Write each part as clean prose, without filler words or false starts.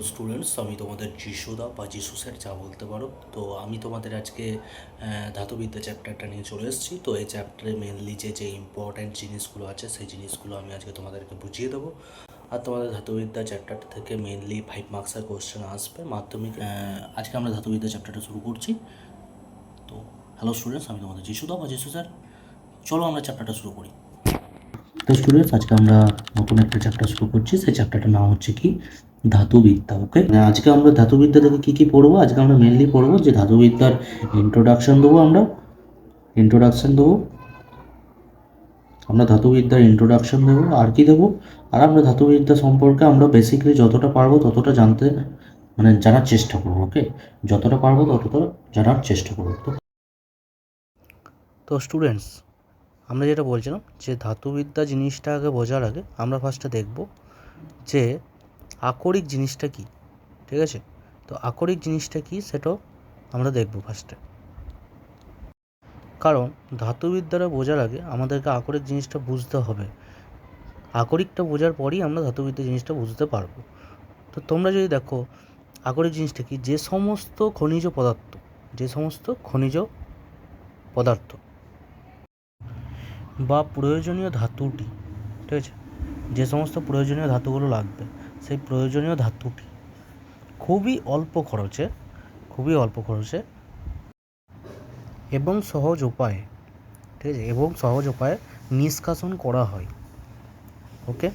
Hello students, আমি তোমাদের যিশুদা বা যিশু স্যার যা বলতে পারো। তো আমি তোমাদের আজকে ধাতুবিদ্যা চ্যাপ্টারটা নিয়ে চলে এসেছি। তো এই চ্যাপ্টারে মেনলি যে ইম্পর্ট্যান্ট জিনিসগুলো আছে সেই জিনিসগুলো আমি আজকে তোমাদেরকে বুঝিয়ে দেবো। আর তোমাদের ধাতুবিদ্যা চ্যাপ্টারটা থেকে মেনলি 5 মার্কসের কোশ্চেন আসবে মাধ্যমিক। আজকে আমরা ধাতুবিদ্যা চ্যাপ্টারটা শুরু করছি। তো হ্যালো স্টুডেন্টস, আমি তোমাদের যিশুদা বা যিশু স্যার। চলো আমরা চ্যাপ্টারটা শুরু করি। তো স্টুডেন্টস, আজকে আমরা নতুন একটা চ্যাপ্টার শুরু করছি। সেই চ্যাপ্টারটার নাম হচ্ছে কি ধাতুবিদ্যা। ওকে, আজকে আমরা ধাতুবিদ্যা থেকে কী কী পড়বো? আজকে আমরা মেনলি পড়বো যে ধাতুবিদ্যার ইন্ট্রোডাকশন দেবো। আমরা ধাতুবিদ্যার ইন্ট্রোডাকশন দেবো। আর কি দেবো? আর আমরা ধাতুবিদ্যা সম্পর্কে আমরা বেসিক্যালি যতটা পারবো ততটা জানতে জানার চেষ্টা করবো। ওকে, যতটা পারবো ততটা জানার চেষ্টা করবো। তো স্টুডেন্টস, আমরা যেটা বলছিলাম যে ধাতুবিদ্যা জিনিসটা আগে বোঝার আগে আমরা ফার্স্টে দেখব যে আকরিক জিনিসটা কি। ঠিক আছে, তো আকরিক জিনিসটা কি সেটাও আমরা দেখব ফার্স্টে। কারণ ধাতুবিদ্যাটা বোঝার আগে আমাদেরকে আকরিক জিনিসটা বুঝতে হবে। আকরিকটা বোঝার পরই আমরা ধাতুবিদ্যা জিনিসটা বুঝতে পারবো। তো তোমরা যদি দেখো আকরিক জিনিসটা কি, যে সমস্ত খনিজ পদার্থ বা প্রয়োজনীয় ধাতুটি, ঠিক আছে, যে সমস্ত প্রয়োজনীয় ধাতুগুলো লাগবে সেই প্রয়োজনীয় ধাতুটি খুবই অল্প খরচে এবং সহজ উপায়ে, ঠিক আছে, নিষ্কাশন করা হয়। ওকে,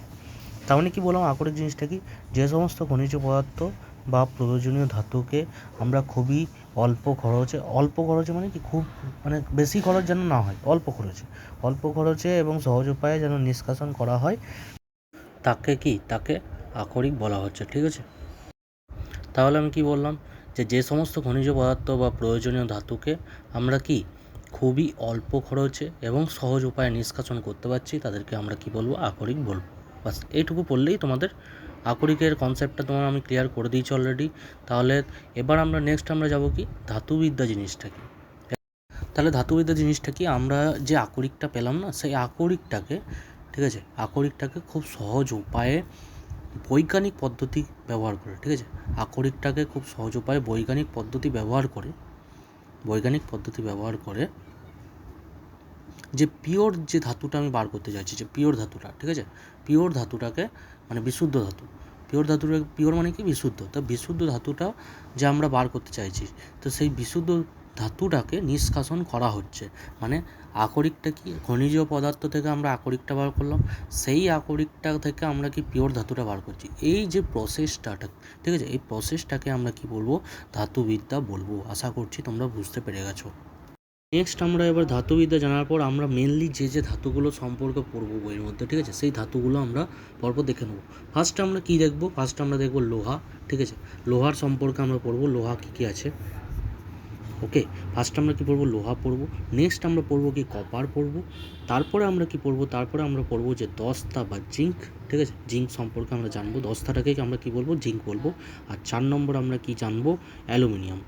তার মানে কি বললাম? আকরিক জিনিসটা কি, যে সমস্ত খনিজ পদার্থ বা প্রয়োজনীয় ধাতুকে আমরা খুবই অল্প খরচে মানে কি, খুব বেশি খরচ যেন না হয়, অল্প খরচে এবং সহজ উপায়ে যেন নিষ্কাশন করা হয়, তাকে আকরিক বলা হচ্ছে। ঠিক আছে, তাহলে আমি কি বললাম যে সমস্ত খনিজ পদার্থ বা প্রয়োজনীয় ধাতুকে আমরা কি খুবই অল্প খরচে এবং সহজ উপায়ে নিষ্কাশন করতে পারছি, তাদেরকে আমরা কি বলবো? আকরিক বলবো। বাস এইটুকু পড়লেই তোমাদের আকরিকের কনসেপ্টটা তোমার আমি ক্লিয়ার করে দিয়েছি অলরেডি। তাহলে এবার আমরা নেক্সট যাবো কি ধাতুবিদ্যা জিনিসটা কি। তাহলে ধাতুবিদ্যা জিনিসটা কি, আমরা যে আকরিকটা পেলাম না, সেই আকরিকটাকে, ঠিক আছে, খুব সহজ উপায়ে বৈজ্ঞানিক পদ্ধতি ব্যবহার করে, ঠিক আছে, আকরিকটাকে খুব সহজ উপায়ে বৈজ্ঞানিক পদ্ধতি ব্যবহার করে যে পিওর যে ধাতুটা আমি বার করতে চাইছি, যে পিওর ধাতুটা, ঠিক আছে, পিওর ধাতুটাকে বিশুদ্ধ ধাতু, পিওর মানে কি বিশুদ্ধ, তো বিশুদ্ধ ধাতুটা যে আমরা বার করতে চাইছি, তো সেই বিশুদ্ধ ধাতুটাকে নিষ্কাশন করা হচ্ছে। মানে আকরিকটা কি, খনিজ পদার্থ থেকে আমরা আকরিকটা বার করলাম, সেই আকরিকটা থেকে আমরা কি পিওর ধাতুটা বার করছি। এই যে প্রসেসটা, ঠিক আছে, এই প্রসেসটাকে আমরা কি বলবো? ধাতুবিদ্যা বলবো। আশা করছি তোমরা বুঝতে পেরে গেছো। নেক্সট আমরা এবার ধাতুবিদ্যা জানার পর আমরা মেনলি যে ধাতুগুলো সম্পর্কে পড়বো বইয়ের মধ্যে, ঠিক আছে, সেই ধাতুগুলো আমরা পরপর দেখে নেবো। ফার্স্ট আমরা কী দেখবো? ফার্স্ট আমরা দেখবো লোহা। ঠিক আছে, লোহার সম্পর্কে আমরা পড়বো, লোহা কী আছে। ওকে, ফার্স্ট আমরা কী পড়বো? লোহা পড়বো। নেক্সট আমরা পড়বো কি? কপার পড়বো। তারপরে আমরা কি পড়বো? আমরা পড়বো যে দস্তা বা জিঙ্ক। ঠিক আছে, জিঙ্ক সম্পর্কে আমরা জানবো, দস্তাটাকে আমরা কি বলবো? জিঙ্ক বলবো। আর 4 নম্বর আমরা কি জানবো? অ্যালুমিনিয়াম।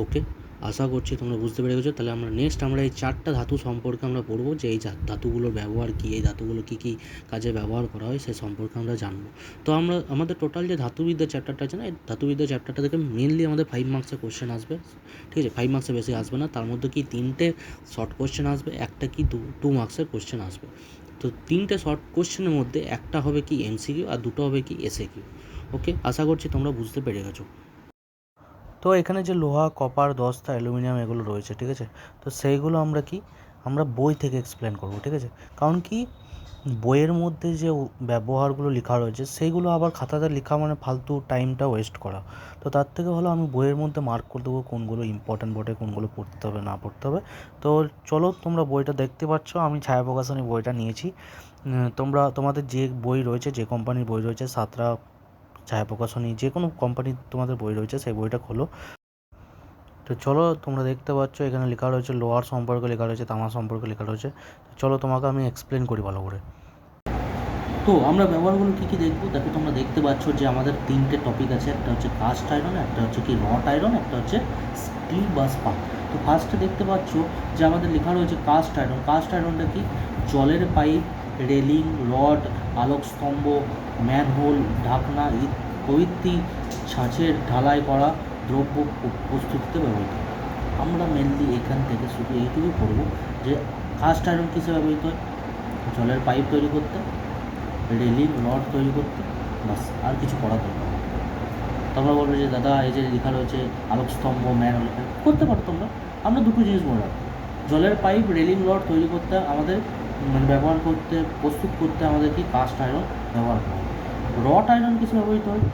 ওকে, আশা করছি তোমরা বুঝতে পেরে গেছো। তাহলে আমরা নেক্সট এই 4টা ধাতু সম্পর্কে আমরা পড়বো, যে এই ধাতুগুলোর ব্যবহার কী, এই ধাতুগুলো কী কী কাজে ব্যবহার করা হয় সে সম্পর্কে আমরা জানবো। তো আমাদের টোটাল যে ধাতুবিদ্যা চ্যাপ্টারটা আছে না, এই ধাতুবিদ্যা চ্যাপ্টারটা থেকে মেনলি আমাদের 5 মার্কসের কোশ্চেন আসবে। ঠিক আছে, 5 মার্কসের বেশি আসবে না। তার মধ্যে কি 3টে শর্ট কোশ্চেন আসবে, একটা কি 2 মার্কসের কোশ্চেন আসবে। তো 3টে শর্ট কোশ্চেনের মধ্যে একটা হবে কি এমসিকিউ আর 2টো হবে কি এসএকিউ। ওকে, আশা করছি তোমরা বুঝতে পেরে গেছো। তো এখানে যে লোহা, কপার, দস্তা, অ্যালুমিনিয়াম এগুলো রয়েছে, ঠিক আছে, তো সেইগুলো আমরা বই থেকে এক্সপ্লেন করব। ঠিক আছে, কারণ কি বইয়ের মধ্যে যে ব্যবহারগুলো লেখা রয়েছে সেইগুলো আবার খাতাতে লেখা ফালতু টাইমটা ওয়েস্ট করা। তো তার থেকে ভালো আমি বইয়ের মধ্যে মার্ক করে দেবো কোনগুলো ইম্পর্ট্যান্ট বটে, কোনগুলো পড়তে হবে না পড়তে হবে। তো চলো, তোমরা বইটা দেখতে পাচ্ছ, আমি ছায়া প্রকাশনী বইটা নিয়েছি। তোমাদের যে বই রয়েছে, যে কোম্পানির বই রয়েছে, সাঁতরা ছায়া প্রকাশনী, যে কোনো কোম্পানির তোমাদের বই রয়েছে, সেই বইটা খোলো। তো চলো, তোমরা দেখতে পাচ্ছ এখানে লেখা রয়েছে লোহার সম্পর্কে লেখা রয়েছে, তামা সম্পর্কে লেখা রয়েছে। চলো তোমাকে আমি এক্সপ্লেন করি ভালো করে। তো আমরা ব্যবহারগুলো কী কী দেখবো? দেখো, তোমরা দেখতে পাচ্ছ যে আমাদের 3টে টপিক আছে, একটা হচ্ছে কাস্ট আয়রন, একটা হচ্ছে কি রট আয়রন, একটা হচ্ছে স্টিল বা স্পার্ক। তো ফার্স্টে দেখতে পাচ্ছ যে আমাদের লেখা রয়েছে কাস্ট আয়রন। কাস্ট আয়রনটা কি? জলের পাইপ, রেলিং, রড, আলোকস্তম্ভ, ম্যানহোল, ঢাকনা প্রভৃতি ছাঁচের ঢালাই করা দ্রব্য প্রস্তুতিতে ব্যবহৃত হয়। আমরা মেনলি এখান থেকে শুধু এইটুকুই পড়ব যে কাস্ট আয়রন কিসে ব্যবহৃত হয়, জলের পাইপ তৈরি করতে, রেলিং রড তৈরি করতে, বাস, আর কিছু করা দরকার নেই। তোমরা বলবে যে দাদা এই যে লেখা রয়েছে আলোকস্তম্ভ ম্যান করতে পারো তোমরা, আমরা দুটো জিনিস মনে রাখবো, জলের পাইপ রেলিং রড তৈরি করতে আমাদের ব্যবহার করতে প্রস্তুত করতে আমাদের কি কাস্ট আয়রন ব্যবহার করা হয়। রড আয়রন কিছু ব্যবহৃত হয়,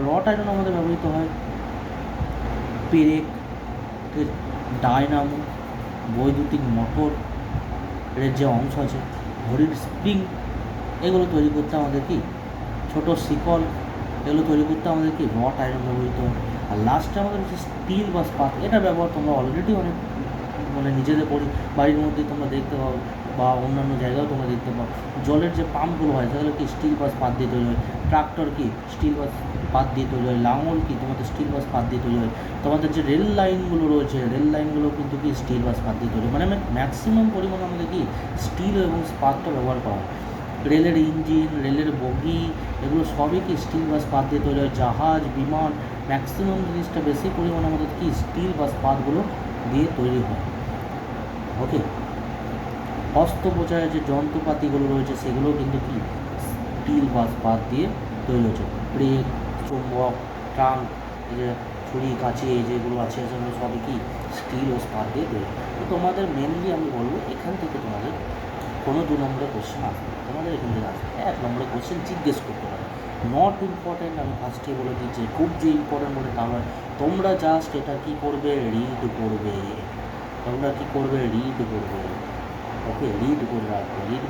রড আয়রন আমাদের ব্যবহৃত হয় পেরেক, ডায়নামো, বৈদ্যুতিক মোটর এর যে অংশ আছে, ঘড়ির স্প্রিং, এগুলো তৈরি করতে আমাদের কি ছোটো শিকল, এগুলো তৈরি করতে আমাদের কি রড আয়রন ব্যবহৃত হয়। আর লাস্টে আমাদের হচ্ছে স্টিল বা স্পাত, এটা ব্যবহার তোমরা অলরেডি অনেক নিজেদের বাড়ির মধ্যে তোমরা দেখতে পাও বা অন্যান্য জায়গায়ও তোমরা দেখতে পাও, জলের যে পাম্পগুলো হয় সেগুলো কি স্টিল বা স্পাত দিয়ে তৈরি হয়, ট্রাক্টর কি স্টিল বা স্পাত দিয়ে তৈরি হয়, লাঙল কি তোমাদের স্টিল বা স্পাত দিয়ে তৈরি হয়, তোমাদের যে রেল লাইনগুলো রয়েছে রেল লাইনগুলো কিন্তু কি স্টিল বা স্পাত দিয়ে তৈরি হয়, মানে ম্যাক্সিমাম পরিমাণে আমাদের কি স্টিল এবং স্পাতটা ব্যবহার করা হয়। রেলের ইঞ্জিন, রেলের বগি, এগুলো সবই কি স্টিল বা স্পাত দিয়ে তৈরি হয়। জাহাজ, বিমান, ম্যাক্সিমাম জিনিসটা বেশি পরিমাণে আমাদের কি স্টিল বা স্পাতগুলো দিয়ে তৈরি হয়। ওকে, অস্ত্রোপচারের যে যন্ত্রপাতিগুলো রয়েছে সেগুলো কিন্তু কি স্টিল বা স্পাত দিয়ে তৈরি হচ্ছে। ব্রেক, চুম্বক, ট্রাঙ্ক, এই যে ছুরি কাঁচি এই যেগুলো আছে সেগুলো সবই কি স্টিল ও স্পাত দিয়ে তৈরি। তো তোমাদের মেনলি আমি বলবো এখান থেকে তোমাদের কোনো 2 নম্বরের কোশ্চেন আসবে, তোমাদের এখান থেকে আসবে 1 নম্বরের কোশ্চেন জিজ্ঞেস করতে পারে, নট ইম্পর্টেন্ট। আমি ফার্স্টে বলে দিচ্ছি খুব যে ইম্পর্টেন্ট বলে তা নয়, তোমরা জাস্ট এটা কী করবে, রিড করবে, তোমরা কী করবে, রিড করবে। ওকে, রিড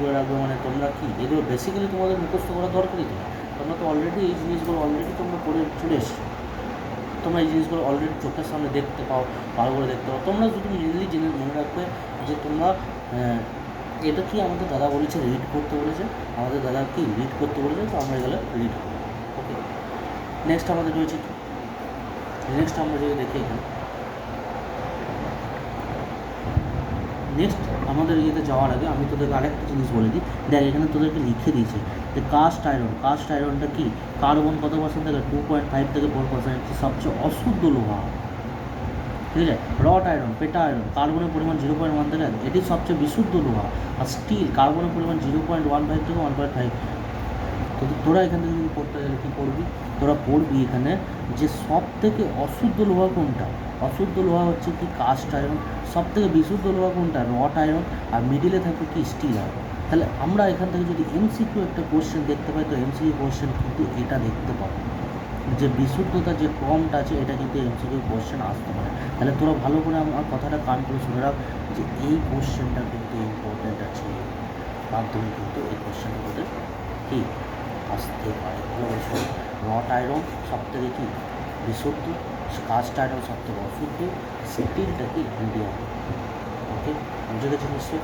করে রাখবে মানে তোমরা কি এগুলো বেসিক্যালি তোমাদের মুখস্থ করার দরকারই তো, তোমরা তো অলরেডি এই জিনিসগুলো অলরেডি তোমরা করে চলে এসছো, তোমরা এই জিনিসগুলো অলরেডি চোখের সামনে দেখতে পাও, ভালো করে দেখতে পাও। তোমরা শুধু মেনলি জিনিস মনে রাখবে যে তোমরা এটা কি আমাদের দাদা বলেছে রিড করতে বলেছে, আমাদের দাদা কি রিড করতে বলেছে, তো আমরা এগুলো রিড করবো। ওকে, নেক্সট আমাদের রয়েছে কি, নেক্সট আমরা যদি দেখি এখানে নেক্সট আমাদের ইয়েতে যাওয়ার আগে আমি তোদেরকে আরেকটা জিনিস বলে দিই। দেখ এখানে তোদেরকে লিখে দিয়েছে যে কাস্ট আয়রনটা কি কার্বন কত পার্সেন্ট থেকে 2.5 থেকে 4%, সবচেয়ে অশুদ্ধ লোহা। ঠিক আছে, রড আয়রন, পেটা আয়রন, কার্বনের পরিমাণ 0.1 থেকে, এটি সবচেয়ে বিশুদ্ধ লোহা। আর স্টিল, কার্বনের পরিমাণ 0.15 থেকে 1.5। তো তোরা এখান থেকে যদি পড়তে গেলে কী পড়বি, তোরা পড়বি এখানে যে সব থেকে অশুদ্ধ লোহা কোনটা, অশুদ্ধ লোহা হচ্ছে কি কাস্ট আয়রন, সব থেকে বিশুদ্ধ লোহা কোনটা রড আয়রন, আর মিডিলে থাকবে কি স্টিল আয়রন। তাহলে আমরা এখান থেকে যদি এমসিকিউ একটা কোশ্চেন দেখতে পাই, তো এমসিকিউ কোশ্চেন কিন্তু এটা দেখতে পাবো যে বিশুদ্ধতা যে ক্রমটা আছে, এটা কিন্তু এমসিকিউ কোশ্চেন আসতে পারে। তাহলে তোরা ভালো করে আমার কথাটা কান করে শুনে রাখ যে এই কোশ্চেনটা কিন্তু ইম্পর্ট্যান্ট আছে, মাধ্যমে কিন্তু এই কোশ্চেনের মধ্যে কি আসতে পারে। ভালো করে শোনো, রড আয়রন সব থেকে কি বিশুদ্ধ, কাস্ট আয়রন সব থেকে অশুদ্ধ, স্টিলটা কি মিডিয়াম। ওকে, বুঝে গেছে নিশ্চয়ই?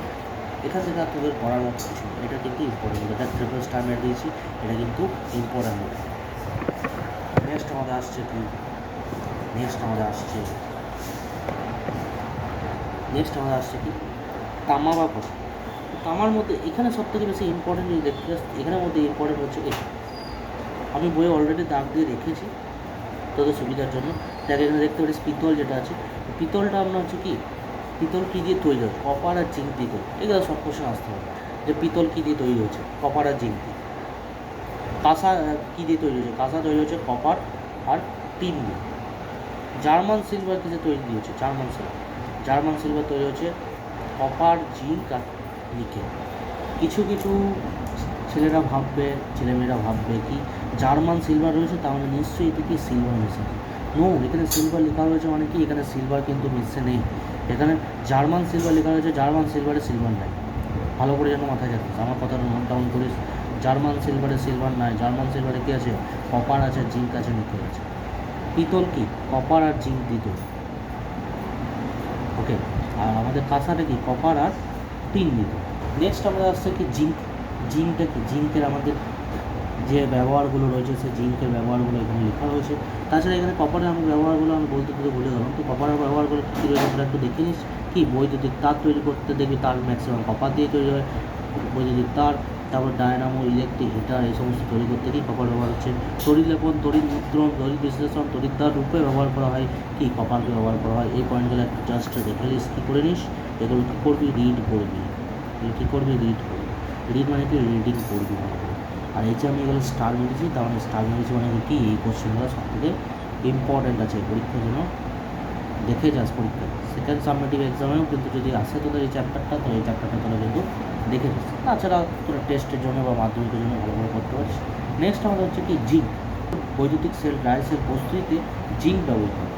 এখান থেকে আর তোদের পড়ার মতো কিছু নেই, এটা কিন্তু ইম্পর্টেন্ট, এটা ট্রিপল স্টার মেরে দিয়েছি, এটা কিন্তু ইম্পর্টেন্ট। নেক্সট আমাদের আসছে কি, নেক্সট আমাদের আসছে কি তামা বা কথা। তামার মধ্যে এখানে সব থেকে বেশি ইম্পর্টেন্ট যদি দেখতে চাস, এখানের মধ্যে ইম্পর্টেন্ট হচ্ছে এটা, আমি বইয়ে অলরেডি দাগ দিয়ে রেখেছি তোদের সুবিধার জন্য। দেখ এখানে দেখতে পারিস পিতল যেটা আছে, পিতলটা আপনার হচ্ছে কি, পিতল কী দিয়ে তৈরি হয়, কপার আর জিঙ্ক দিয়ে তৈরি। এগুলো সব কোশ্চেন আসতে হবে যে পিতল কী দিয়ে তৈরি হচ্ছে, কপার আর জিঙ্ক দিয়ে। কাঁসা কী দিয়ে তৈরি হচ্ছে, কাঁসা তৈরি হচ্ছে কপার আর টিন দিয়ে। জার্মান সিলভার কিসে তৈরি হচ্ছে, জার্মান সিলভার তৈরি হচ্ছে কপার, জিঙ্ক আর নিকেল। কিছু ছেলেমেয়েরা ভাববে কি জার্মান সিলভার রয়েছে তাহলে নিশ্চয়ই এটি কি সিলভার মিশে। নো, এখানে সিলভার লেখা রয়েছে মানে কি এখানে সিলভার কিন্তু মিশে নেই, এখানে জার্মান সিলভার লেখা রয়েছে, জার্মান সিলভারে সিলভার নাই। ভালো করে যেন মাথায় রাখিস, আমার কথাটা নোট ডাউন করিস। জার্মান সিলভারে সিলভার নাই, জার্মান সিলভারে কী আছে, কপার আছে, জিঙ্ক আছে, নিকেল আছে। পিতল কি কপার আর জিঙ্ক দিয়ে তৈরি। ওকে, আর আমাদের কাঁসাটা কি কপার আর টিন দিয়ে তৈরি। নেক্সট আমাদের আসছে কি জিঙ্কটা কি, জিঙ্কের আমাদের যে ব্যবহারগুলো রয়েছে সেই জিঙ্কের ব্যবহারগুলো এখানে লেখা রয়েছে। তাছাড়া এখানে কপারের আমার ব্যবহারগুলো আমি বলতে ভুলে গেলাম, তো কপারের ব্যবহারগুলো কী রয়েছে তোরা একটু দেখে নিস। কি বৈদ্যুতিক তার তৈরি করতে দেখবি তার ম্যাক্সিমাম কপার দিয়ে তৈরি হয়, বৈদ্যুতিক তার, তারপর ডায়নামো, ইলেকট্রিক হিটার এই সমস্ত তৈরি করতে কি কপার ব্যবহার হচ্ছে। তড়িৎ লেপন, তড়িৎ মুদ্রণ, তড়িৎ বিশ্লেষণ, তড়িৎদ্বার রূপে ব্যবহার করা হয় কি কপারকে ব্যবহার করা হয়। এই পয়েন্টগুলো একটু জাস্ট দেখে নিস, কী করে নিস, এগুলো কী করবি, রিড করবি। কী করবি, রিড করবি। রিড মানে কি, রিডিং করবি ভালো করে। আর এই যে আমি এগুলো স্টার মেরেছি, তার মানে স্টার মেরেছি মানে কি এই কোশ্চেনগুলো সব থেকে ইম্পর্ট্যান্ট আছে পরীক্ষার জন্য, দেখে যাস পরীক্ষায়। সেকেন্ড সাবমিটিভ এক্সামেও কিন্তু যদি আসে তোদের এই চ্যাপ্টারটা, তো এই চ্যাপ্টারটা তোরা কিন্তু দেখে যাস। তাছাড়া তোরা টেস্টের জন্য বা মাধ্যমিকের জন্য ভালো করে করতে পারিস। নেক্সট আমাদের হচ্ছে কি জিঙ্ক। বৈদ্যুতিক সেল, ড্রাই সেল প্রস্তুতিতে জিঙ্ক ব্যবহৃত হয়।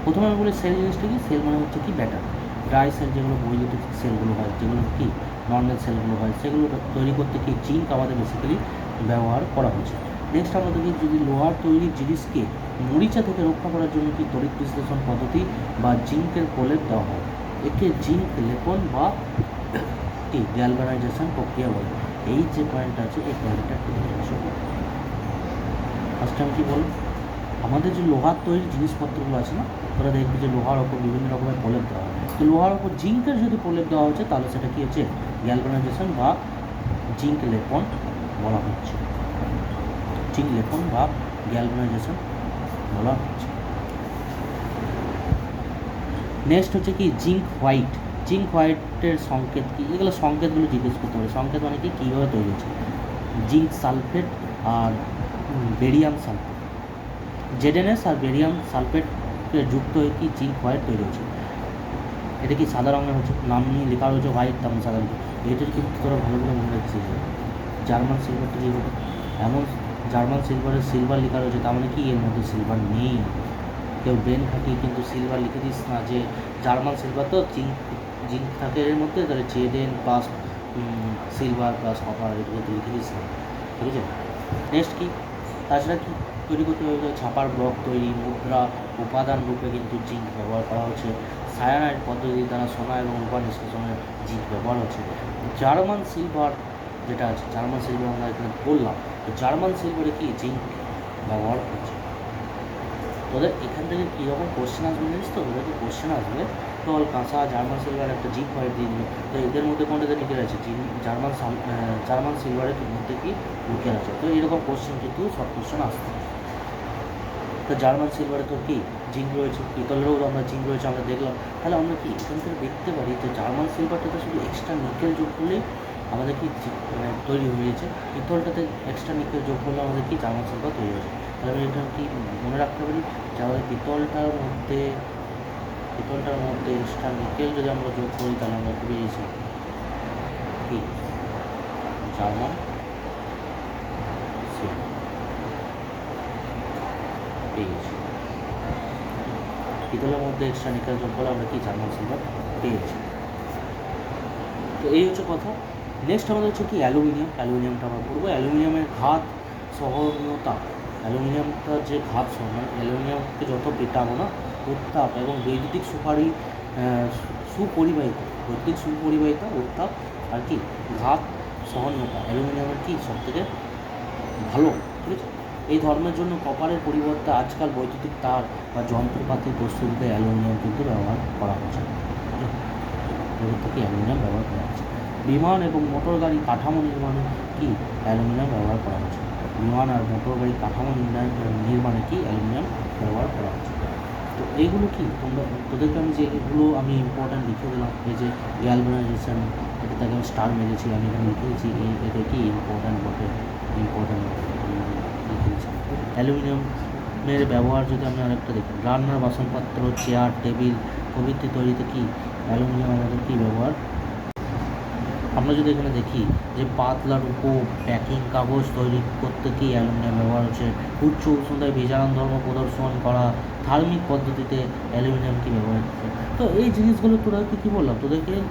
প্রথমে আমি বলি সেল জিনিসটা কি, সেল মানে হচ্ছে কি ব্যাটার। ড্রাই সেল যেগুলো বৈদ্যুতিক সেলগুলো হয়, যেগুলো কি নর্মাল সেলগুলো হয়, সেগুলো তৈরি করতে কি জিঙ্ক আমাদের বেসিক্যালি ব্যবহার করা হচ্ছে। নেক্সট আমাদের কি, যদি লোহার তৈরি জিনিসকে মরিচা থেকে রক্ষা করার জন্য কি তড়িৎ বিশ্লেষণ পদ্ধতি বা জিঙ্কের প্রলেপ দেওয়া হয়, একে জিঙ্ক লেপন বা কি গ্যালভানাইজেশন প্রক্রিয়া বলে। এই যে পয়েন্টটা আছে, এই পয়েন্টটা একটু দেখে আসো। ফার্স্ট টাইম কী বলো, আমাদের যে লোহার তৈরি জিনিসপত্রগুলো আছে না, তোরা দেখবি যে লোহার ওপর বিভিন্ন রকমের প্রলেপ দেওয়া হয়। তো লোহার ওপর জিঙ্কের যদি প্রলেপ দেওয়া হচ্ছে, তাহলে সেটা কী হচ্ছে, গ্যালভানাইজেশন বা জিঙ্ক লেপন বলা হচ্ছে। জিঙ্ক লেপন বা গ্যালভানাইজেশন বলা হচ্ছে। নেক্সট হচ্ছে কি জিঙ্ক হোয়াইট। জিঙ্ক হোয়াইটের সংকেত কি, এগুলো সংকেতগুলো জিজ্ঞেস করতে হবে। সংকেত মানে কি, কীভাবে তৈরি হচ্ছে। জিঙ্ক সালফেট আর বেরিয়াম সালফেট, জেডএনএস আর বেরিয়াম সালফেটকে যুক্ত হয়ে কি জিঙ্ক হোয়াইট তৈরি হচ্ছে। এটা কি সাদা রঙের হচ্ছে, নাম নিয়ে লেখা রয়েছে হোয়াইট, তেমন সাদা রঙের। এটা কিন্তু তোরা ভালো করে মনে রাখছিস। জার্মান সিলভারটা কী হবে, এমন জার্মান সিলভারের সিলভার লেখা রয়েছে, তার মানে কি এর মধ্যে সিলভার নেই। কেউ ব্রেন খাটিয়ে কিন্তু সিলভার লিখে দিস না যে জার্মান সিলভার, তো জিঙ্ক থাকে এর মধ্যে, তাহলে Zn plus silver plus copper, এগুলো তো লিখে দিস না, ঠিক আছে। নেক্সট কি, তাছাড়া কি তৈরি করতে হবে, ছাপার ব্লক তৈরি, মুদ্রা উপাদান রূপে কিন্তু জিঙ্ক ব্যবহার করা হচ্ছে। সায়ানাইড পদ্ধতি দ্বারা সোনা এবং রূপা নিষ্কাশনের জিঙ্ক ব্যবহার হচ্ছে। জার্মান সিলভার যেটা আছে, জার্মান সিলভার আমরা এখানে বললাম, তো জার্মান সিলভারে কি জিঙ্ক ব্যবহার হচ্ছে। তোদের এখান থেকে কীরকম কোশ্চেন আসবে জানিস তো, তোদেরকে কোশ্চেন আসবে টল কাঁসা, জার্মান সিলভার, একটা জিঙ্ক হোয়াইট দিয়ে দিল, তো এদের মধ্যে কোনটাতে লিখে আছে, জার্মান সিলভারের মধ্যে কি লিখে আছে। তো এরকম কোশ্চেন কিন্তু সব কোশ্চেন আসবে। তো জার্মান সিলভারে তো কি জিঙ্ক রয়েছে, পিতলেরও আমরা জিঙ্ক রয়েছে আমরা দেখলাম। তাহলে আমরা কি এখান থেকে দেখতে পারি যে জার্মান সিলভারটাতে শুধু এক্সট্রা নিকেল যোগ করলেই আমাদের কি মানে তৈরি হয়েছে, পিতলটাতে এক্সট্রা নিকেল যোগ করলে আমাদের কি জার্মান সিলভার তৈরি হয়েছে। তাহলে আমি এটা কি মনে রাখতে পারি যে আমাদের পিতলটার মধ্যে এক্সট্রা নিকেল যদি আমরা যোগ করি, তাহলে আমরা পেয়েছি কি জার্মান সিলভার পেয়েছি। পিতলের মধ্যে এক্সট্রা নিকেল যোগ করলে আমরা কি জার্মান সিলভার পেয়েছি। তো এই হচ্ছে কথা। নেক্সট আমাদের হচ্ছে কি অ্যালুমিনিয়ামটা আমরা পড়বো। অ্যালুমিনিয়ামের ঘাত সহনীয়তা, অ্যালুমিনিয়ামটা যে ঘাত মানে অ্যালুমিনিয়ামকে যত পেটাবো না, উত্তাপ এবং বৈদ্যুতিক সুপরিবাহিতা উত্তাপ আর কি ঘাত সহনীয়তা অ্যালুমিনিয়ামের কি সব থেকে ভালো, ঠিক আছে। এই ধর্মের জন্য কপারের পরিবর্তে আজকাল বৈদ্যুতিক তার বা যন্ত্রপাতি প্রস্তুতিতে অ্যালুমিনিয়াম কিন্তু ব্যবহার করা হচ্ছে, থেকে অ্যালুমিনিয়াম ব্যবহার করা হচ্ছে। বিমান এবং মোটর গাড়ি কাঠামো নির্মাণে কি অ্যালুমিনিয়াম ব্যবহার করা হচ্ছে। বিমান আর মোটর গাড়ি কাঠামো নির্মাণে কি অ্যালুমিনিয়াম ব্যবহার করা হচ্ছে। তো এইগুলো কি তোদেরকে আমি যেগুলো আমি ইম্পর্ট্যান্ট লিখে দিলাম, এই যে গ্যালভানাইজেশন, এটাতে আমি স্টার মেরেছি, আমি এখানে লিখে দিয়েছি এটা কি ইম্পর্ট্যান্ট লিখে দিয়েছি। অ্যালুমিনিয়ামের ব্যবহার যদি আমি আরেকটা দেখি, রান্নার বাসনপত্র, চেয়ার, টেবিল প্রভৃতি তৈরিতে কি অ্যালুমিনিয়াম আমাদের কী ব্যবহার। আমরা যদি এখানে দেখি যে পাতলা রূপো প্যাকিং কাগজ তৈরি করতে কি অ্যালুমিনিয়াম ব্যবহার হচ্ছে। উচ্চ উষ্ণতায় বিজারণ ধর্ম প্রদর্শন করা থার্মিক পদ্ধতিতে অ্যালুমিনিয়াম কি ব্যবহার হচ্ছে। তো এই জিনিসগুলো তোরাকে কী বললাম,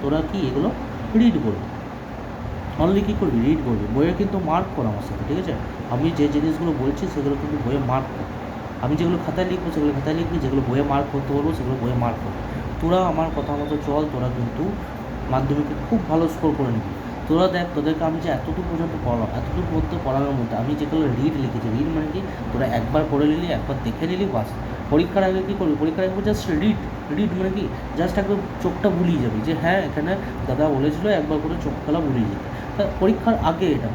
তোরা কি এগুলো রিড করবি, অনলি কী করবি, রিড করবি। বইয়ে কিন্তু মার্ক কর আমার সাথে, ঠিক আছে। আমি যে জিনিসগুলো বলছি সেগুলো কিন্তু বইয়ে মার্ক কর। আমি যেগুলো খাতায় লিখবো সেগুলো খাতায় লিখবি, যেগুলো বইয়ে মার্ক করতে বলবো সেগুলো বইয়ে মার্ক করবো। তোরা আমার কথা মতো চল, তোরা কিন্তু মাধ্যমিকে খুব ভালো স্কোর করে নিবি। তোরা দেখ, তোদেরকে আমি যে এতটুকু পর্যন্ত পড়ালাম, এতটুকু মধ্যে পড়ানোর মধ্যে আমি যেগুলো রিড লিখেছি, রিড মানে কি, তোরা একবার পড়ে নিলি, একবার দেখে নিলি, বাস। পরীক্ষার আগে কী করবি, পরীক্ষার আগে জাস্ট রিড। রিড মানে কি, জাস্ট একবার চোখটা বুলিয়ে যাবি যে হ্যাঁ এখানে দাদা বলেছিল, একবার করে চোখ খেলা বুলিয়ে যেতে। তা পরীক্ষার আগে এটা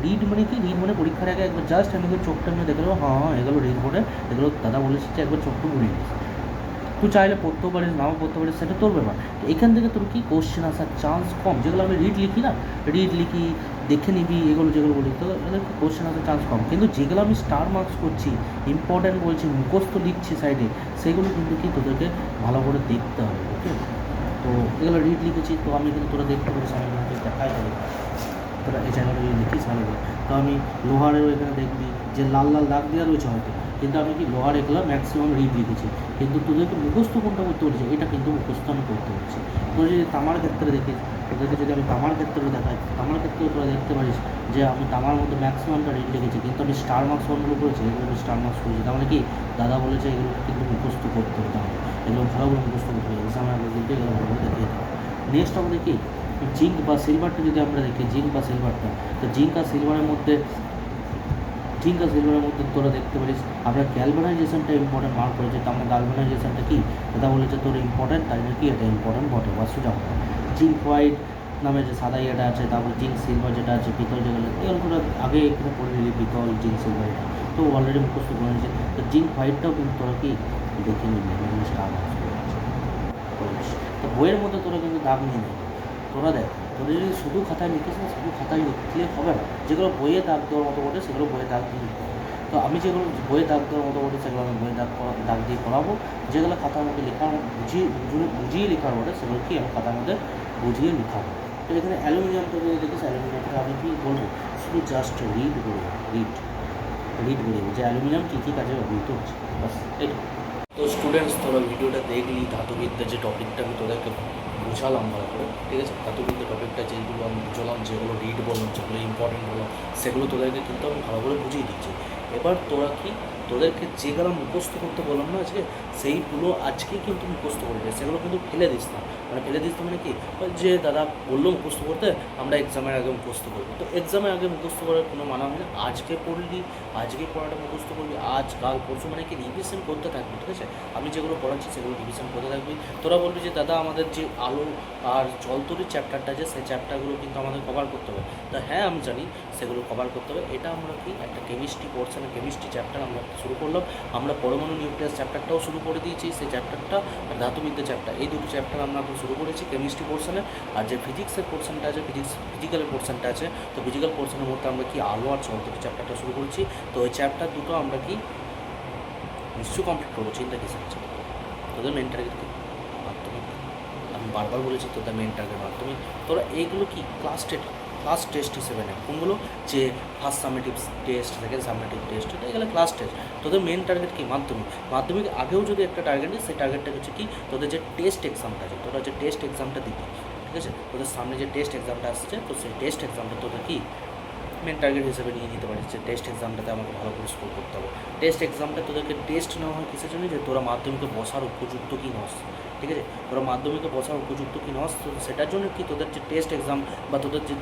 রিড মানে কি, রিড মানে পরীক্ষার আগে একবার জাস্ট আমি চোখটা নিয়ে দেখে নেবো, হ্যাঁ এগুলো রিড করে, এগুলো দাদা বলেছে যে একবার চোখটা বুলিয়ে দিস। তুই চাইলে পড়তেও পারিস, নাও পড়তে পারিস, সেটা তোর ব্যাপার। এখান থেকে তোর কি কোশ্চেন আসার চান্স কম। যেগুলো আমি রিড লিখি না, রিড লিখি, দেখে নিবি, এগুলো যেগুলো বলি তো এদের কোশ্চেন আসার চান্স কম। কিন্তু যেগুলো আমি স্টার মার্কস করছি, ইম্পর্ট্যান্ট বলছি, মুখস্থ লিখছি সাইডে, সেগুলো কিন্তু কি তোদেরকে ভালো করে দেখতে হবে। ওকে, তো এগুলো রিড লিখেছি, তো আমি কিন্তু তোরা দেখতে পারিস, আমি কিন্তু দেখাই দেবো, তোরা এই জায়গাটা যদি লিখিস ভালো করে। তো আমি লোহারেরও এখানে দেখবি যে লাল লাল দাগ দেওয়া রয়েছে হয়তো, কিন্তু আমি কি লোহার এগুলো ম্যাক্সিমাম রিড লিখেছি। কিন্তু তোদেরকে মুখস্থ কোনটা করতে বলেছি, এটা কিন্তু মুখস্থ আমি করতে বলছি। তোরা যদি তামার ক্ষেত্রে দেখিস, তোদেরকে যদি আমি তামার ক্ষেত্রে দেখাই, তামার ক্ষেত্রেও তোরা দেখতে পারিস যে আমি তামার মধ্যে ম্যাক্সিমামটা রিড লিখেছি, কিন্তু আমি স্টার মার্কস কোনগুলো করেছি, এগুলো আমি স্টার মার্কস করেছি। তার মানে কি, দাদা বলেছে এগুলো কিন্তু মুখস্থ করতে হতে হবে, এগুলো ভালো করে মুখস্থ করতে হবে, এক্সামে আগে কিন্তু এগুলো ভালো করে দেখিয়ে দেবে। নেক্সট আমাদের কি, জিঙ্ক বা সিলভারটা যদি আমরা দেখি, জিঙ্ক বা সিলভারটা, তো জিঙ্ক আর সিলভারের মধ্যে তোরা দেখতে পারিস আমরা গ্যালভানাইজেশনটা ইম্পর্টেন্ট মার্ক করেছে। তো আমরা গ্যালভানাইজেশনটা কি, এটা বলেছে তোর ইম্পর্টেন্ট, তাই জন্য কি এটা ইম্পর্টেন্ট বটে বা সোজা। জিঙ্ক হোয়াইট নামে যে সাদা ইয়েটা আছে, তারপর জিঙ্ক সিলভার যেটা আছে, পিতল যেগুলো, এগুলো তোরা আগে এখানে পড়ে নিলি, পিতল, জিঙ্ক সিলভার, এটা তো অলরেডি মুখস্থ করে নিয়েছে। তো জিঙ্ক হোয়াইটটাও কিন্তু তোরা কি দেখে নিবি, স্টার মার্কস করিস। তো বইয়ের মধ্যে তোরা কিন্তু দাগ নিয়ে নেবে। তোরা দেখ, তোরা যদি শুধু খাতায় লিখিস না, শুধু খাতায় লিখলে হবে না। যেগুলো বইয়ে দাগ দেওয়ার মতো বটে সেগুলো বইয়ে দাগ দিয়ে লিখতে হবে। তো আমি যেগুলো বইয়ে দাগ দেওয়ার মতো বটে সেগুলো আমি বইয়ে দাগ দিয়ে পড়াবো। যেগুলো খাতার মধ্যে লেখার বুঝিয়ে লেখার বটে সেগুলো কি আমি খাতার মধ্যে বুঝিয়ে লেখাবো। তো এখানে অ্যালুমিনিয়ামটা যদি দেখিস, অ্যালুমিনিয়ামটা আমি কী বলবো, শুধু জাস্ট রিড করবো, রিড করবো যে অ্যালুমিনিয়াম কী কী কাজে ব্যবহৃত হচ্ছে, বাস এইটা। তো স্টুডেন্টস, তোরা ভিডিওটা দেখলি, ধাতুবিদ্যার যে টপিকটা আমি তোদেরকে বুঝালাম ভালো করে, ঠিক আছে। ধাতুবিদ্যা টপিকটা যেগুলো আমি বুঝলাম, যেগুলো রিড বললাম, যেগুলো ইম্পর্টেন্ট বললাম, সেগুলো তোদেরকে কিন্তু আমি ভালো করে বুঝিয়ে দিচ্ছি। এবার তোরা কি, তোদেরকে যেগুলো মুখস্থ করতে বললাম না আজকে, সেইগুলো আজকেই কিন্তু মুখস্থ করবে, সেগুলো কিন্তু ফেলে দিস না। মানে ফেলে দিস না মানে কি, যে দাদা বললো মুখস্থ করতে, আমরা এক্সামের আগে মুখস্থ করবো। তো এক্সামের আগে মুখস্থ করার কোনো মানা হয় না। আজকে পড়লি, আজকে পড়াটা মুখস্থ করবি, আজ কাল পরশু মানে কি রিভিশন করতে থাকবি, ঠিক আছে। আমি যেগুলো পড়াচ্ছি সেগুলো রিভিশন করতে থাকবি। তোরা বলবি যে দাদা আমাদের যে আলো আর জলতরির চ্যাপ্টারটা আছে, সেই চ্যাপ্টারগুলো কিন্তু আমাদের কভার করতে হবে। তো হ্যাঁ আমি জানি সেগুলো কভার করতে হবে। এটা আমরা কি একটা কেমিস্ট্রি পোর্শনে, কেমিস্ট্রি চ্যাপ্টার আমরা শুরু করলাম। আমরা পরমাণু নিউক্লিয়াস চ্যাপ্টারটাও শুরু করে দিয়েছি, সেই চ্যাপ্টারটা আর ধাতুবিদ্যা চ্যাপ্টার, এই দুটো চ্যাপ্টার আমরা এখন শুরু করেছি কেমিস্ট্রি পোর্শনে। আর যে ফিজিক্সের পোর্শনটা আছে, ফিজিক্যালের পোর্শনটা আছে, তো ফিজিক্যাল পোর্শনের মধ্যে আমরা কি আলো আর জলতরি চ্যাপ্টারটা শুরু করেছি। তো ওই চ্যাপ্টার দুটো আমরা কি নিশ্চয়ই কমপ্লিট করবো, চিন্তা কিসের আছে। তোদের মেন টার্গেট কি, মাধ্যমিক। আমি বারবার বলেছি তোদের মেন টার্গেট মাধ্যমিক। তোরা এইগুলো কি ক্লাস টেস্ট হিসেবে নেয়, কোনগুলো, যে first summative test, second summative test, এগুলো ক্লাস টেস্ট। তোদের মেন টার্গেট কি, মাধ্যমিক আগেও যদি একটা টার্গেট দিই, সেই টার্গেটটা হচ্ছে কি, তোদের যে টেস্ট এক্সামটা আছে, তোরা যে টেস্ট এক্সামটা দিবি, ঠিক আছে, তোদের সামনে যে টেস্ট এক্সামটা আসছে, তো সেই টেস্ট এক্সামটা তোদের কি মেন টার্গেট হিসেবে নিয়ে নিতে পারিস, যে টেস্ট এক্সামটাতে আমাকে ভালো করে স্কোর করতে হবে। টেস্ট এক্সামটা তোদেরকে টেস্ট নেওয়া হয় কিসের জন্য, যে তোরা মাধ্যমিকে বসার উপযুক্ত কি নস, ঠিক আছে। তোরা মাধ্যমিকে বসার উপযুক্ত কি নস, তো সেটার জন্য কি তোদের যে টেস্ট এক্সাম বা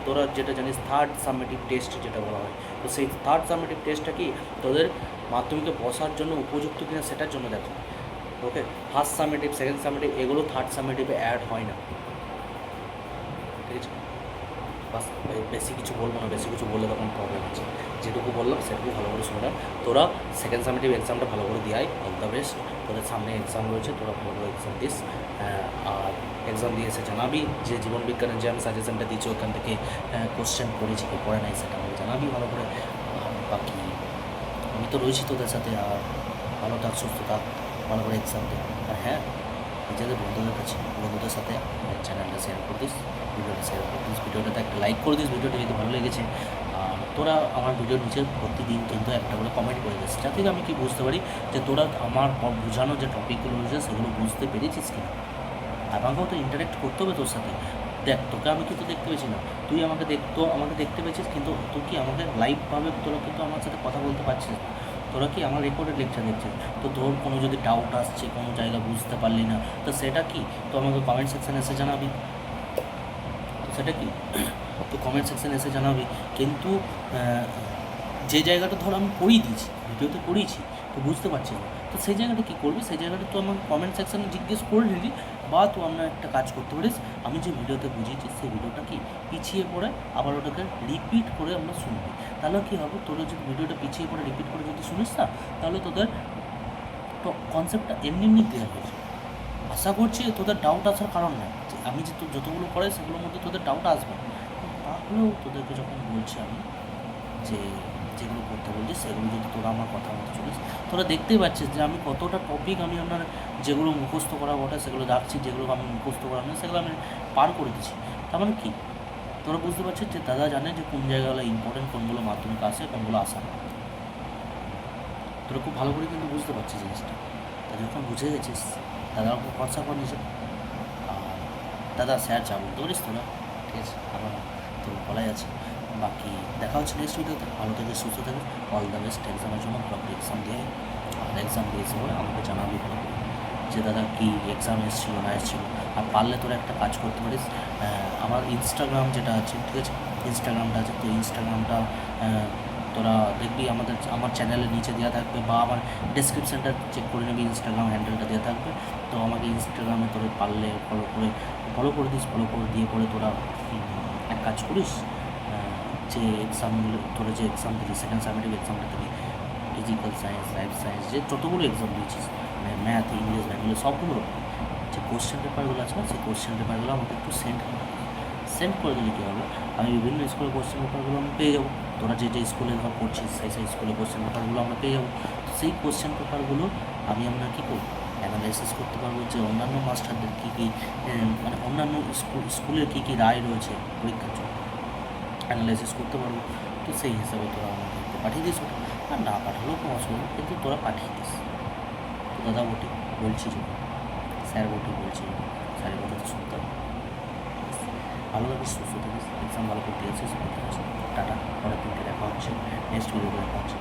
তোরা যেটা জানিস থার্ড সামেটিভ টেস্ট যেটা বলা হয়, তো সেই থার্ড সামেটিভ টেস্টটা কি তোদের মাধ্যমিকে বসার জন্য উপযুক্ত কিনা সেটার জন্য দেখো। ওকে, ফার্স্ট সামেটিভ, সেকেন্ড সামেটিভ, এগুলো থার্ড সামেটিভে অ্যাড হয় না, ঠিক আছে। বাস, বেশি কিছু বলবো না, বেশি কিছু বললে তখন প্রবলেম আছে। যেটুকু বললাম সেটুকু ভালো করে শুনে নাও। তোরা সেকেন্ড সামেটিভ এক্সামটা ভালো করে দিয়াই, অল দ্য বেস্ট। তোদের সামনে এক্সাম রয়েছে, তোরা ভালো করে এক্সাম দিস। আর এক্সাম দিয়ে এসে জানাবি যে জীবনবিজ্ঞানের যে আমি সাজেশনটা দিচ্ছি ওখান থেকে কোশ্চেন পড়েছি কি পড়ে নাই, সেটা আমাকে জানাবি ভালো করে। বাকি আমি তো রয়েছি তোদের সাথে। আর ভালো থাক, সুস্থ থাক, ভালো করে এক্সাম দে। আর হ্যাঁ, নিজেদের বন্ধুদের সাথে চ্যানেলটা শেয়ার করে দিস, ভিডিওটা শেয়ার করে দিস, ভিডিওটাতে একটা লাইক করে দিস ভিডিওটা যদি ভালো লেগেছে। আর তোরা আমার ভিডিওর নিচে প্রতিদিন কিন্তু একটা করে কমেন্ট করে দিস, যাতে আমি কি বুঝতে পারি যে তোরা আমার বোঝানো যে টপিকগুলো রয়েছে সেগুলো বুঝতে পেরেছিস কি না। আমাকেও তো ইন্টারেক্ট করতে হবে তোর সাথে। দেখ, তোকে আমি কিন্তু দেখতে পেয়েছি না, তুই আমাকে দেখতে পেয়েছিস, কিন্তু তুই কি আমাকে লাইভভাবে তোরা কিন্তু আমার সাথে কথা বলতে পারছিস। তোরা কি আমার রেকর্ডেড লেকচার দেখছিস, তো তোর কোনো যদি ডাউট আসছে, কোনো জায়গা বুঝতে পারলি না, তো সেটা কি তো আমাকে কমেন্ট সেকশানে এসে জানাবি। তো সেটা কি তো কমেন্ট সেকশানে এসে জানাবি। কিন্তু যে জায়গাটা ধর আমি করিয়ে দিয়েছি, ভিডিওতে করিয়েছি, তো বুঝতে পারছি না, তো সেই জায়গাটা কী করবি, সেই জায়গাটা তো আমার কমেন্ট সেকশানে জিজ্ঞেস করে নিলি, বা তুই আমরা একটা কাজ করতে পারিস, আমি যে ভিডিওতে বুঝিয়েছি সেই ভিডিওটা কি পিছিয়ে পড়ে আবার ওটাকে রিপিট করে আমরা শুনবি। তাহলে কী হবে, তোরা যদি ভিডিওটা পিছিয়ে পড়ে রিপিট করে যদি শুনিস না, তাহলে তোদের তো কনসেপ্টটা এমনি এমনি ক্লিয়ার হয়ে যাবে। আশা করছি তোদের ডাউট আসার কারণ নাই, যে আমি যে তোর যতগুলো করাই সেগুলোর মধ্যে তোদের ডাউট আসবে, তাহলেও তোদেরকে যখন বলছি আমি যে যেগুলো করতে বলছি সেগুলো যদি তোরা আমার কথা মতো চলিস, তোরা দেখতেই পাচ্ছিস যে আমি কতটা টপিক আমি আপনার যেগুলো মুখস্থ করা বটে সেগুলো রাখছি, যেগুলো আমি মুখস্থ করা নেই সেগুলো আমি পার করে দিচ্ছি। তার মানে কী, তোরা বুঝতে পারছিস যে দাদা জানে যে কোন জায়গাগুলো ইম্পর্টেন্ট, কোনগুলো মাধ্যমিক আসে, কোনগুলো আসা না। তোরা খুব ভালো করে কিন্তু বুঝতে পারছিস জিনিসটা। তা যখন বুঝে গেছিস, দাদার উপর ভরসা কর নিজে, আর দাদা স্যার যা বলতে পারিস তোরা, ঠিক আছে, আমার তোর বলাই আছে। বাকি দেখা হচ্ছে নেক্সট ভিডিওতে। ভালো থেকে সুস্থ থাকে, অল দ্য বেস্ট এক্সামের জন্য। প্রপার এক্সাম দিয়ে আর এক্সাম দিয়েছে বলে আমাকে জানাবি ভালো করে যে দাদা কী এক্সাম এসেছিলো না এসেছিলো। আর পারলে তোরা একটা কাজ করতে পারিস, আমার ইনস্টাগ্রাম যেটা আছে, ঠিক আছে, ইনস্টাগ্রামটা আছে, তো ইনস্টাগ্রামটা তোরা দেখবি আমার চ্যানেলের নিচে দেওয়া থাকবে, বা আমার ডেসক্রিপশানটা চেক করে নেবি, ইনস্টাগ্রাম হ্যান্ডেলটা দেওয়া থাকবে। তো আমাকে ইনস্টাগ্রামে তোরা পারলে ফলো করে দিস, ফলো করে দিয়ে পরে তোরা এক কাজ করিস, যে এক্সামগুলো তোরা যে এক্সাম দিলি, সেকেন্ড সাবমিটিভ এক্সামটা দিলি, ফিজিক্যাল সায়েন্স, লাইফ সায়েন্স, যে যতগুলো এক্সাম দিয়েছিস, মানে ম্যাথ, ইংলিশ, বেঙ্গলি, সবগুলো যে কোশ্চেন পেপারগুলো আছে না, সেই কোশ্চেন পেপারগুলো আমাকে একটু সেন্ড করে দিলে কী হবে, আমি বিভিন্ন স্কুলের কোশ্চেন পেপারগুলো আমি পেয়ে যাবো। তোরা যে স্কুলে ধর পড়ছিস সেই স্কুলের কোশ্চেন পেপারগুলো আমরা পেয়ে যাবো। তো সেই কোশ্চেন পেপারগুলো আমি আমরা কী করবো, অ্যানালাইসিস করতে পারবো যে অন্যান্য মাস্টারদের কী কী, মানে অন্যান্য স্কুলের কী কী রায় রয়েছে পরীক্ষার জন্য, অ্যানালাইসিস করতে পারবো। তো সেই হিসাবে তোরা আমাকে পাঠিয়ে দিস ওটা, আর না পাঠালেও কোনো অসুবিধা, কিন্তু তোরা পাঠিয়ে দিস। তো দাদা বটি বলছি যখন, স্যার বটি বলছি যখন, স্যারের কথা তো শুনতে হবে। ভালো থাকিস, সুস্থ থাকিস, এক্সাম ভালো করতে যাচ্ছিস, টাটা। পরের দিনকে দেখা হচ্ছে, নেক্সট ভিডিওতে দেখা হচ্ছে।